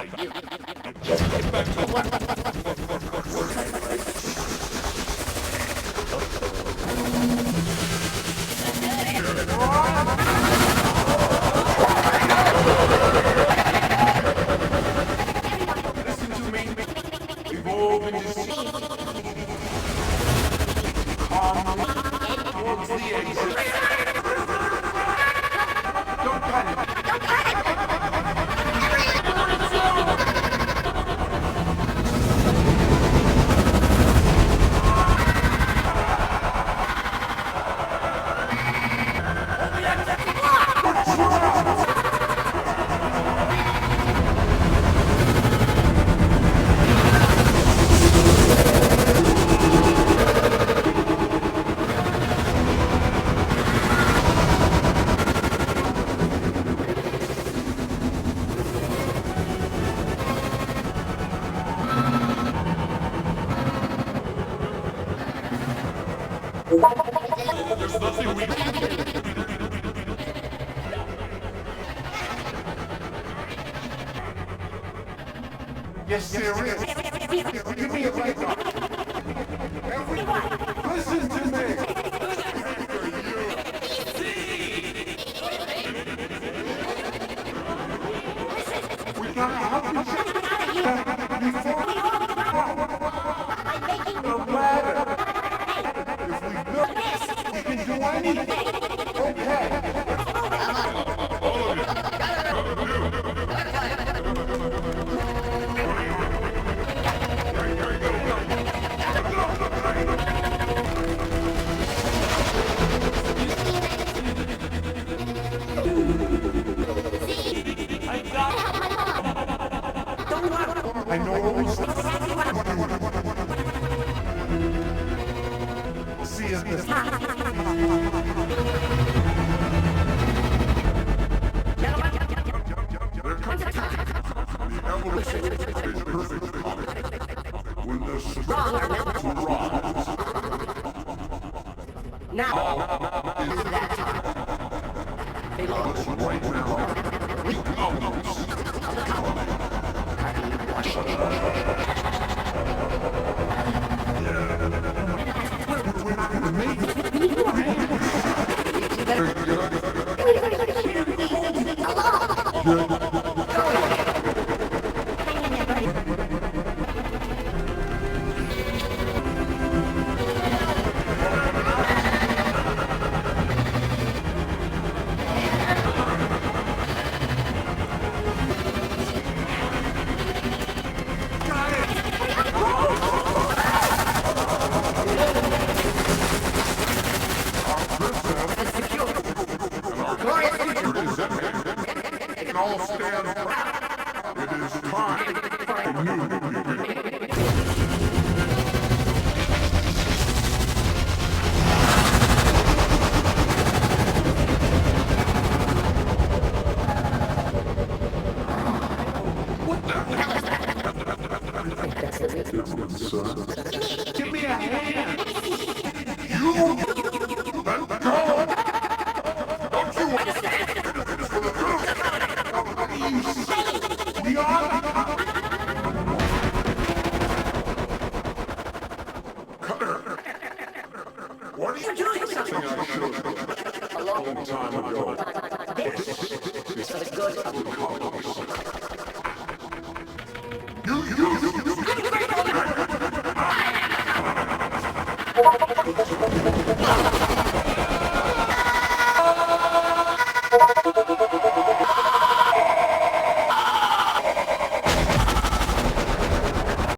Listen to me. We've all been deceived. Calm towards the exit. Don't panic. There's nothing we can do. Yes, there is. Give me a break. Everyone, listen to me. We gotta help each other before I'm making no matter. If we know this, we can do anything. Okay. All of you. I know almost see us this time. There comes a time. The evolution is perfect comic. When the strong are meant to rise. Now is that time. Because right now, we know we're not gonna make it. All stand proud. It is time for a new beginning. What the hell is that? Give me a hand. You let go. Don't you understand? It is for the good. Cutter! What are you doing? Something I should have done a long time ago. This is for the good of the colony. You!